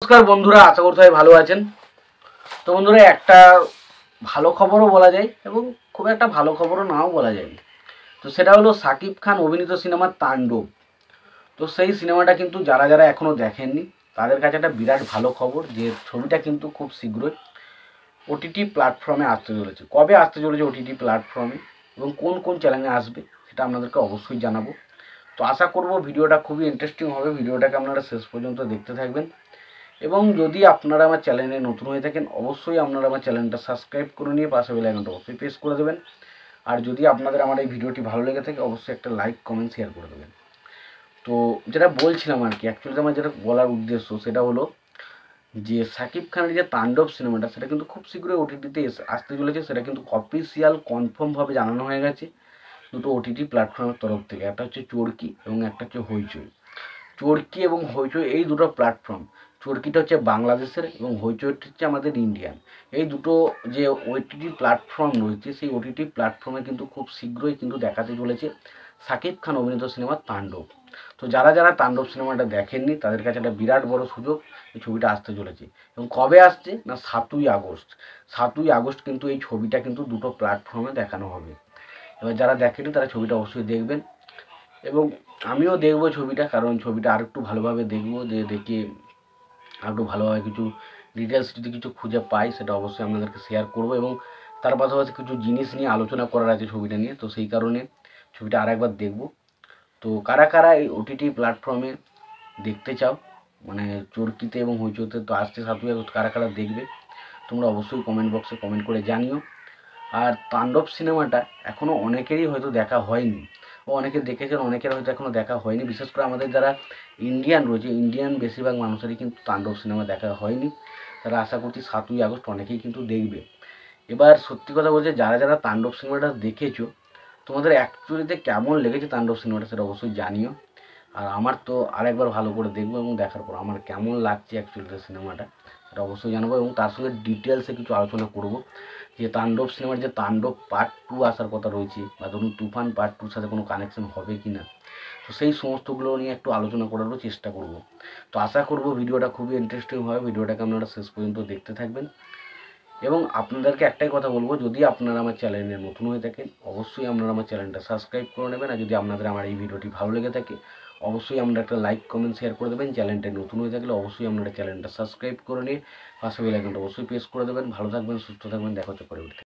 নমস্কার বন্ধুরা, আশা করি সবাই ভালো আছেন। তো বন্ধুরা, একটা ভালো খবরও বলা যায় এবং খুব একটা ভালো খবরও নাও বলা যায়। তো সেটা হলো শাকিব খান অভিনীত সিনেমা তাণ্ডব। তো সেই সিনেমাটা কিন্তু যারা যারা এখনও দেখেননি তাদের কাছে একটা বিরাট ভালো খবর যে ছবিটা কিন্তু খুব শীঘ্রই ওটিটি প্ল্যাটফর্মে আসতে চলেছে। কবে আসতে চলেছে ওটিটি প্ল্যাটফর্মে এবং কোন কোন চ্যানেলে আসবে সেটা আপনাদেরকে অবশ্যই জানাবো। তো আশা করব ভিডিওটা খুবই ইন্টারেস্টিং হবে, ভিডিওটাকে আপনারা শেষ পর্যন্ত দেখতে থাকবেন। এবং যদি আপনারা আমার চ্যানেলে নতুন হয়ে থাকেন অবশ্যই আপনারা আমার চ্যানেলটা সাবস্ক্রাইব করে নিয়ে পাশে বেল আইকনটা অবশ্যই প্রেস করে দেবেন। আর যদি আপনাদের আমার এই ভিডিওটি ভালো লেগে থাকে অবশ্যই একটা লাইক কমেন্ট শেয়ার করে দেবেন। তো যেটা বলছিলাম আর কি, অ্যাকচুয়ালি আমার যেটা বলার উদ্দেশ্য সেটা হলো যে শাকিব খানের যে তাণ্ডব সিনেমাটা সেটা কিন্তু খুব শীঘ্রই ওটিটিতে আসতে চলেছে। সেটা কিন্তু অফিসিয়াল কনফার্মভাবে জানানো হয়ে গেছে দুটো ওটিটি প্ল্যাটফর্মের তরফ থেকে। একটা হচ্ছে চরকি এবং একটা হচ্ছে হইচই। চরকি এবং হইচই এই দুটো প্ল্যাটফর্ম, চরকিটা হচ্ছে বাংলাদেশের এবং হইচইটা হচ্ছে আমাদের ইন্ডিয়ান। এই দুটো যে ওটিটি প্ল্যাটফর্ম রয়েছে সেই ওটিটি প্ল্যাটফর্মে কিন্তু খুব শীঘ্রই কিন্তু দেখাতে চলেছে শাকিব খান অভিনীত সিনেমা তাণ্ডব। তো যারা যারা তাণ্ডব সিনেমাটা দেখেননি তাদের কাছে একটা বিরাট বড় সুযোগ, এই ছবিটা আসতে চলেছে। এবং কবে আসছে না 7ই আগস্ট। 7ই আগস্ট কিন্তু এই ছবিটা কিন্তু দুটো প্ল্যাটফর্মে দেখানো হবে। এবার যারা দেখেনি তারা ছবিটা অবশ্যই দেখবেন এবং আমিও দেখবো ছবিটা, কারণ ছবিটা আর একটু ভালোভাবে দেখবো, যে দেখে আর একটু ভালোভাবে কিছু ডিটেলস যদি কিছু খুঁজে পাই সেটা অবশ্যই আপনাদেরকে শেয়ার করব। এবং তার পাশাপাশি কিছু জিনিস নিয়ে আলোচনা করার আছে ছবিটা নিয়ে, তো সেই কারণে ছবিটা আর একবার দেখব। তো কারা কারা এই ওটিটি প্ল্যাটফর্মে দেখতে চাও, মানে চরকিতে এবং হইচইতে তো আসছে 7ই আগস্ট, কারা কারা দেখবে তোমরা অবশ্যই কমেন্ট বক্সে কমেন্ট করে জানিও। আর তাণ্ডব সিনেমাটা এখনও অনেকেরই হয়তো দেখা হয়নি, ও অনেকে দেখেছেন, অনেকের হয়তো এখনও দেখা হয়নি। বিশেষ করে আমাদের যারা ইন্ডিয়ান রয়েছে, ইন্ডিয়ান বেশিরভাগ মানুষেরই কিন্তু তাণ্ডব সিনেমা দেখা হয়নি। তারা আশা করছি 7ই আগস্ট অনেকেই কিন্তু দেখবে। এবার সত্যি কথা বলছে, যারা যারা তাণ্ডব সিনেমাটা দেখেছো তোমাদের অ্যাকচুয়ালিতে কেমন লেগেছে তাণ্ডব সিনেমাটা সেটা অবশ্যই জানিও। আর আমার তো আরেকবার ভালো করে দেখবো এবং দেখার পর আমার কেমন লাগছে অ্যাকচুয়ালিতে সিনেমাটা সেটা অবশ্যই জানাবো। এবং তার সঙ্গে ডিটেলসে কিছু আলোচনা করব যে তাণ্ডব সিনেমার যে তাণ্ডব পার্ট 2 আসার কথা রয়েছে, বা ধরুন তুফান পার্ট 2 সাথে কোনো কানেকশন হবে কি না, তো সেই সমস্তগুলো নিয়ে একটু আলোচনা করারও চেষ্টা করব। তো আশা করব ভিডিওটা খুবই ইন্টারেস্টিং হবে, ভিডিওটাকে আপনারা শেষ পর্যন্ত দেখতে থাকবেন। এবং আপনাদেরকে একটাই কথা বলবো, যদি আপনারা আমার চ্যানেলে নতুন হয়ে থাকেন অবশ্যই আপনারা আমার চ্যানেলটা সাবস্ক্রাইব করে নেবেন। আর যদি আপনাদের আমার এই ভিডিওটি ভালো লেগে থাকে অবশ্যই আপনারা একটা লাইক কমেন্ট শেয়ার করে দেবেন। চ্যানেলটা নতুন হয়ে থাকলে অবশ্যই আপনারা চ্যানেলটা সাবস্ক্রাইব করে নিয়ে পাশে বেল আইকনটা অবশ্যই প্রেস করে দেবেন। ভালো থাকবেন, সুস্থ থাকবেন, দেখা হচ্ছে পরবর্তী।